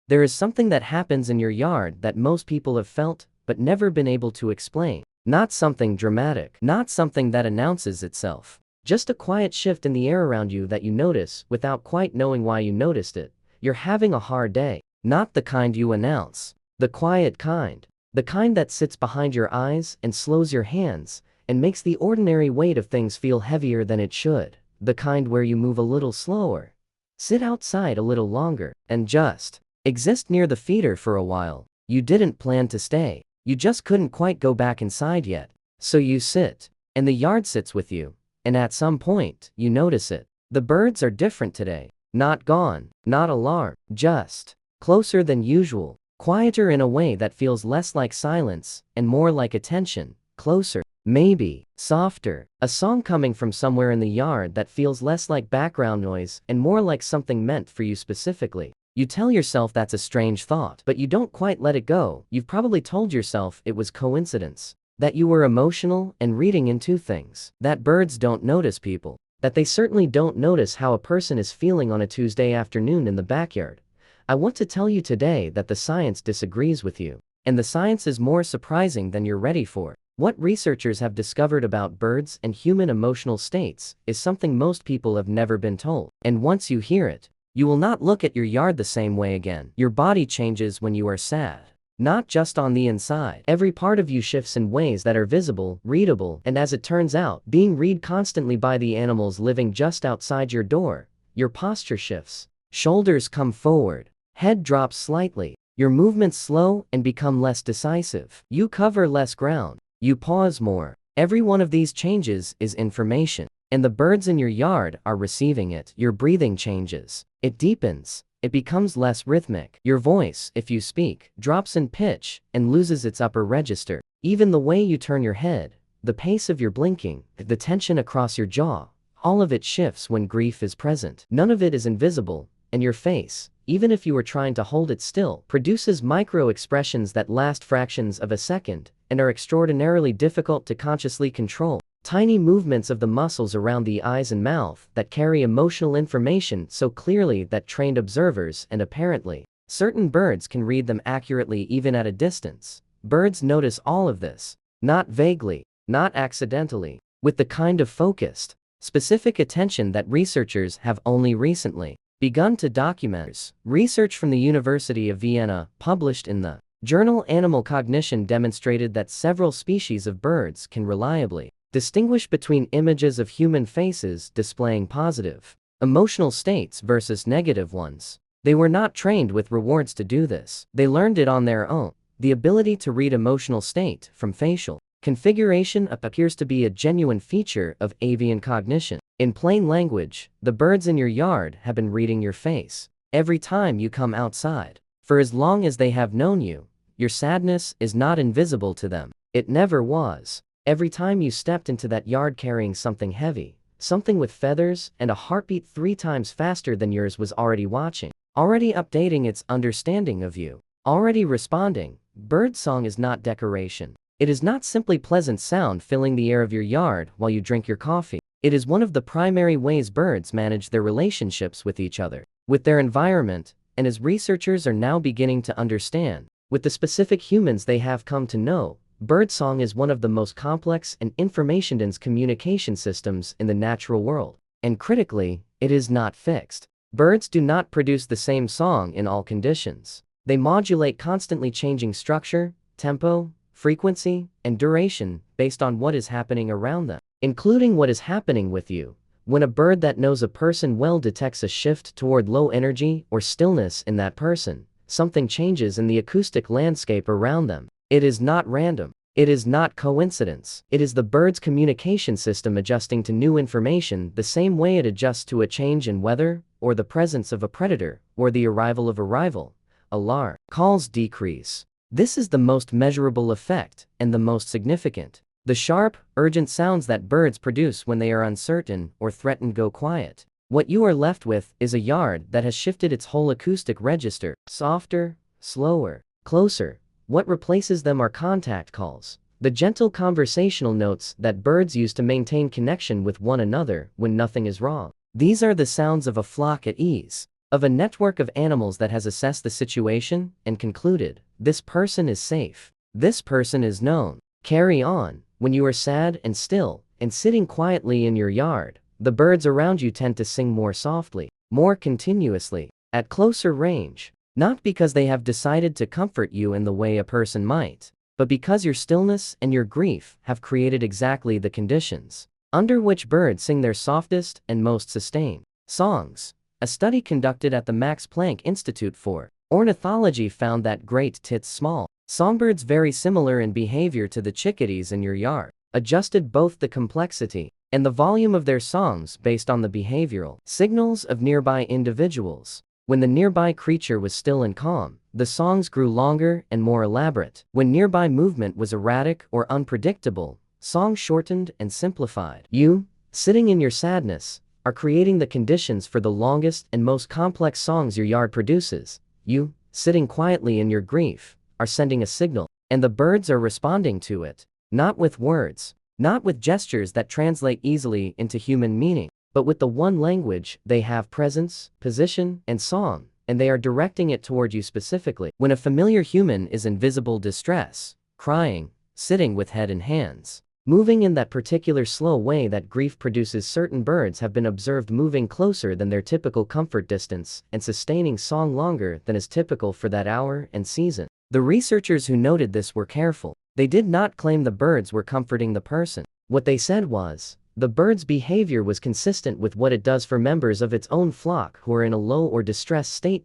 There is something that happens in your yard that most people have felt, but never been able to explain. Not something dramatic, not something that announces itself. Just a quiet shift in the air around you that you notice without quite knowing why you noticed it. You're having a hard day. Not the kind you announce. The quiet kind. The kind that sits behind your eyes and slows your hands and makes the ordinary weight of things feel heavier than it should. The kind where you move a little slower, sit outside a little longer, and just exist near the feeder for a while. You didn't plan to stay. You just couldn't quite go back inside yet. So you sit, and the yard sits with you, and at some point, you notice it. The birds are different today. Not gone, not alarmed, just closer than usual. Quieter in a way that feels less like silence and more like attention. Closer. Maybe softer. A song coming from somewhere in the yard that feels less like background noise and more like something meant for you specifically. You tell yourself that's a strange thought, but you don't quite let it go. You've probably told yourself it was coincidence, that you were emotional and reading into things, that birds don't notice people, that they certainly don't notice how a person is feeling on a Tuesday afternoon in the backyard. I want to tell you today that the science disagrees with you, and the science is more surprising than you're ready for. What researchers have discovered about birds and human emotional states is something most people have never been told, and once you hear it, you will not look at your yard the same way again. Your body changes when you are sad. Not just on the inside. Every part of you shifts in ways that are visible, readable, and as it turns out, being read constantly by the animals living just outside your door. Your posture shifts. Shoulders come forward. Head drops slightly. Your movements slow and become less decisive. You cover less ground. You pause more. Every one of these changes is information, and the birds in your yard are receiving it. Your breathing changes. It deepens. It becomes less rhythmic. Your voice, if you speak, drops in pitch and loses its upper register. Even the way you turn your head, the pace of your blinking, the tension across your jaw, all of it shifts when grief is present. None of it is invisible, and your face, even if you were trying to hold it still, produces micro-expressions that last fractions of a second and are extraordinarily difficult to consciously control. Tiny movements of the muscles around the eyes and mouth that carry emotional information so clearly that trained observers and apparently certain birds can read them accurately even at a distance. Birds notice all of this, not vaguely, not accidentally, with the kind of focused, specific attention that researchers have only recently begun to document. Research from the University of Vienna, published in the journal Animal Cognition, demonstrated that several species of birds can reliably distinguish between images of human faces displaying positive emotional states versus negative ones. They were not trained with rewards to do this. They learned it on their own. The ability to read emotional state from facial configuration appears to be a genuine feature of avian cognition. In plain language, the birds in your yard have been reading your face every time you come outside. For as long as they have known you, your sadness is not invisible to them. It never was. Every time you stepped into that yard carrying something heavy, something with feathers and a heartbeat 3 times faster than yours was already watching, already updating its understanding of you, already responding. Birdsong is not decoration. It is not simply pleasant sound filling the air of your yard while you drink your coffee. It is one of the primary ways birds manage their relationships with each other, with their environment, and as researchers are now beginning to understand, with the specific humans they have come to know, birdsong is one of the most complex and information-dense communication systems in the natural world. And critically, it is not fixed. Birds do not produce the same song in all conditions. They modulate constantly changing structure, tempo, frequency, and duration based on what is happening around them, including what is happening with you. When a bird that knows a person well detects a shift toward low energy or stillness in that person, something changes in the acoustic landscape around them. It is not random. It is not coincidence. It is the bird's communication system adjusting to new information the same way it adjusts to a change in weather, or the presence of a predator, or the arrival of a rival. Alarm calls decrease. This is the most measurable effect, and the most significant. The sharp, urgent sounds that birds produce when they are uncertain or threatened go quiet. What you are left with is a yard that has shifted its whole acoustic register. Softer, slower, closer. What replaces them are contact calls, the gentle conversational notes that birds use to maintain connection with one another when nothing is wrong. These are the sounds of a flock at ease. of a network of animals that has assessed the situation and concluded, this person is safe. This person is known. Carry on. When you are sad and still, and sitting quietly in your yard, the birds around you tend to sing more softly, more continuously, at closer range. Not because they have decided to comfort you in the way a person might, but because your stillness and your grief have created exactly the conditions under which birds sing their softest and most sustained songs. A study conducted at the Max Planck Institute for Ornithology found that great tits small songbirds very similar in behavior to the chickadees in your yard, adjusted both the complexity and the volume of their songs based on the behavioral signals of nearby individuals. When the nearby creature was still and calm, the songs grew longer and more elaborate. When nearby movement was erratic or unpredictable, songs shortened and simplified. You, sitting in your sadness, are creating the conditions for the longest and most complex songs your yard produces. You, sitting quietly in your grief, are sending a signal, and the birds are responding to it. Not with words, not with gestures that translate easily into human meaning, but with the one language they have: presence, position, and song, and they are directing it toward you specifically. When a familiar human is in visible distress, crying, sitting with head in hands, moving in that particular slow way that grief produces, certain birds have been observed moving closer than their typical comfort distance and sustaining song longer than is typical for that hour and season. The researchers who noted this were careful. They did not claim the birds were comforting the person. What they said was, the bird's behavior was consistent with what it does for members of its own flock who are in a low or distressed state.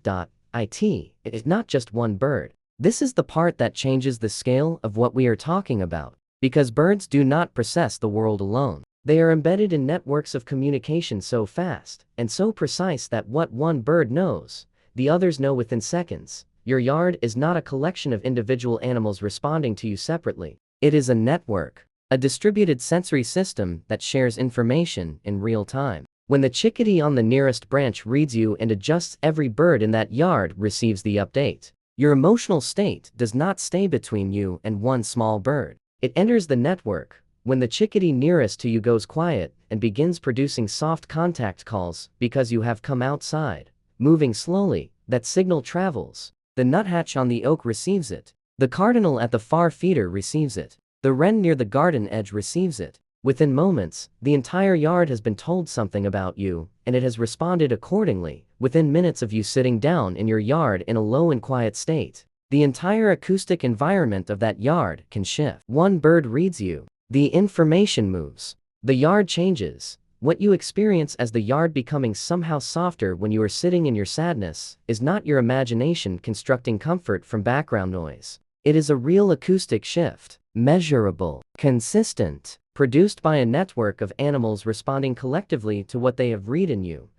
It is not just one bird. This is the part that changes the scale of what we are talking about. Because birds do not process the world alone. They are embedded in networks of communication so fast and so precise that what one bird knows, the others know within seconds. Your yard is not a collection of individual animals responding to you separately. It is a network, a distributed sensory system that shares information in real time. When the chickadee on the nearest branch reads you and adjusts, every bird in that yard receives the update. Your emotional state does not stay between you and one small bird. It enters the network. When the chickadee nearest to you goes quiet and begins producing soft contact calls because you have come outside, moving slowly, that signal travels. The nuthatch on the oak receives it. The cardinal at the far feeder receives it. The wren near the garden edge receives it. Within moments, the entire yard has been told something about you, and it has responded accordingly. Within minutes of you sitting down in your yard in a low and quiet state, the entire acoustic environment of that yard can shift. One bird reads you. The information moves. The yard changes. What you experience as the yard becoming somehow softer when you are sitting in your sadness is not your imagination constructing comfort from background noise. It is a real acoustic shift. Measurable, consistent, produced by a network of animals responding collectively to what they have read in you.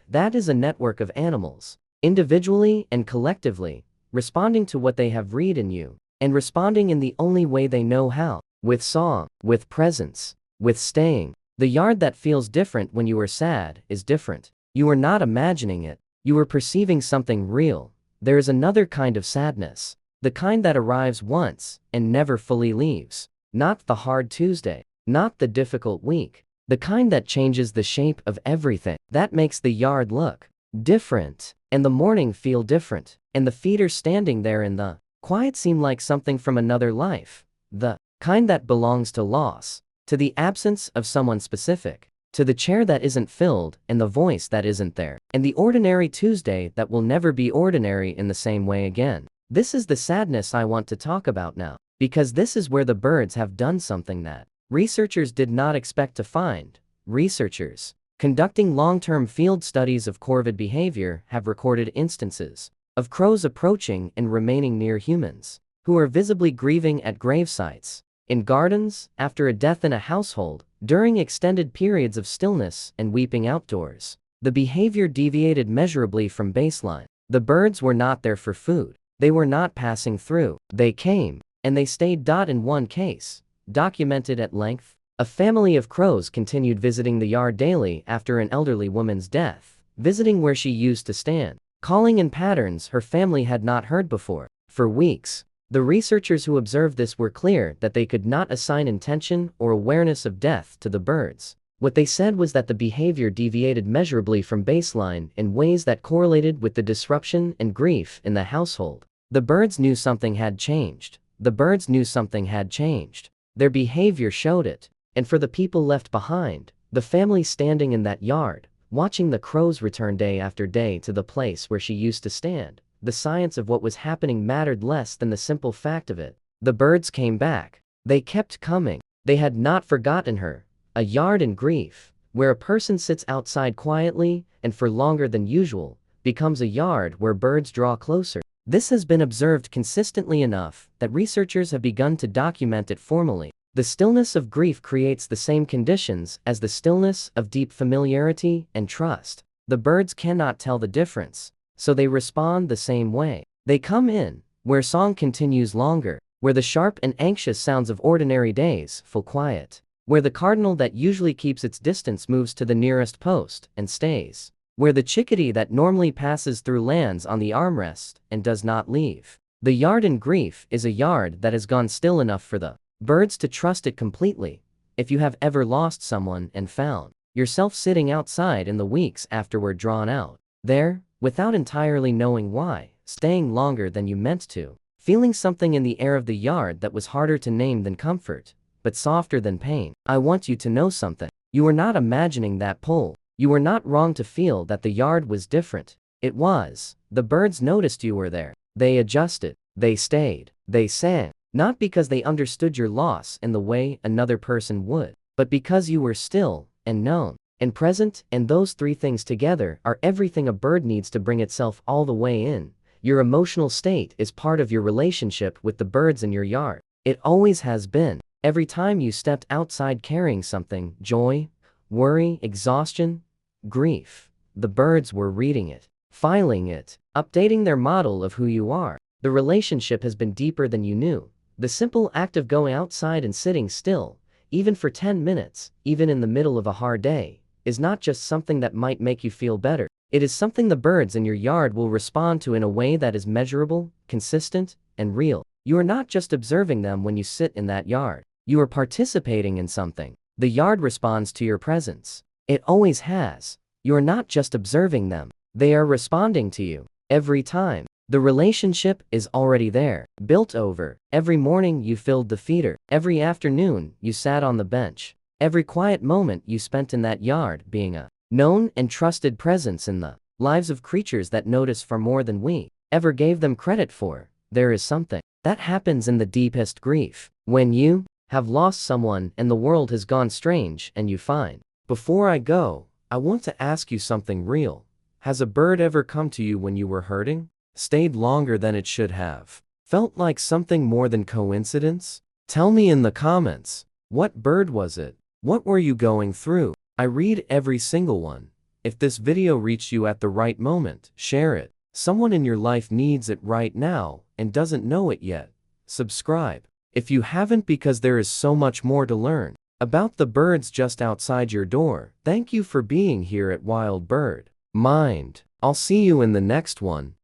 That is a network of animals, individually and collectively, responding to what they have read in you, and responding in the only way they know how, with song, with presence, with staying. The yard that feels different when you are sad is different. You are not imagining it. You are perceiving something real. There is another kind of sadness. The kind that arrives once and never fully leaves. Not the hard Tuesday. Not the difficult week. The kind that changes the shape of everything. That makes the yard look different, and the morning feel different, and the feeder standing there in the quiet seem like something from another life. The kind that belongs to loss, to the absence of someone specific, to the chair that isn't filled and the voice that isn't there, and the ordinary Tuesday that will never be ordinary in the same way again. This is the sadness I want to talk about now, because this is where the birds have done something that researchers did not expect to find. Researchers conducting long-term field studies of corvid behavior have recorded instances of crows approaching and remaining near humans who are visibly grieving at gravesites, in gardens, after a death in a household, during extended periods of stillness and weeping outdoors. The behavior deviated measurably from baseline. The birds were not there for food. They were not passing through. They came, and they stayed. In one case, documented at length, a family of crows continued visiting the yard daily after an elderly woman's death, visiting where she used to stand, calling in patterns her family had not heard before. For weeks, the researchers who observed this were clear that they could not assign intention or awareness of death to the birds. What they said was that the behavior deviated measurably from baseline in ways that correlated with the disruption and grief in the household. The birds knew something had changed. The birds knew something had changed. Their behavior showed it. And for the people left behind, the family standing in that yard, watching the crows return day after day to the place where she used to stand, the science of what was happening mattered less than the simple fact of it. The birds came back. They kept coming. They had not forgotten her. A yard in grief, where a person sits outside quietly and for longer than usual, becomes a yard where birds draw closer. This has been observed consistently enough that researchers have begun to document it formally. The stillness of grief creates the same conditions as the stillness of deep familiarity and trust. The birds cannot tell the difference, so they respond the same way. They come in, where song continues longer, where the sharp and anxious sounds of ordinary days fall quiet, where the cardinal that usually keeps its distance moves to the nearest post and stays, where the chickadee that normally passes through lands on the armrest and does not leave. The yard in grief is a yard that has gone still enough for the birds to trust it completely. If you have ever lost someone and found yourself sitting outside in the weeks afterward drawn out there, without entirely knowing why, staying longer than you meant to, feeling something in the air of the yard that was harder to name than comfort, but softer than pain, I want you to know something. You were not imagining that pull. You were not wrong to feel that the yard was different. It was. The birds noticed you were there. They adjusted. They stayed. They sang. Not because they understood your loss in the way another person would, but because you were still and known and present, and those three things together are everything a bird needs to bring itself all the way in. Your emotional state is part of your relationship with the birds in your yard. It always has been. Every time you stepped outside carrying something, joy, worry, exhaustion, grief, the birds were reading it, filing it, updating their model of who you are. The relationship has been deeper than you knew. The simple act of going outside and sitting still, even for 10 minutes, even in the middle of a hard day, is not just something that might make you feel better. It is something the birds in your yard will respond to in a way that is measurable, consistent, and real. You are not just observing them when you sit in that yard. You are participating in something. The yard responds to your presence. It always has. You are not just observing them. They are responding to you. Every time. The relationship is already there, built over. Every morning you filled the feeder. Every afternoon you sat on the bench. Every quiet moment you spent in that yard being a known and trusted presence in the lives of creatures that notice far more than we ever gave them credit for. There is something that happens in the deepest grief. When you have lost someone and the world has gone strange and you find. Before I go, I want to ask you something real. Has a bird ever come to you when you were hurting? Stayed longer than it should have? Felt like something more than coincidence? Tell me in the comments. What bird was it? What were you going through? I read every single one. If this video reached you at the right moment, share it. Someone in your life needs it right now and doesn't know it yet. Subscribe if you haven't, because there is so much more to learn about the birds just outside your door. Thank you for being here at Wild Bird Mind. I'll see you in the next one.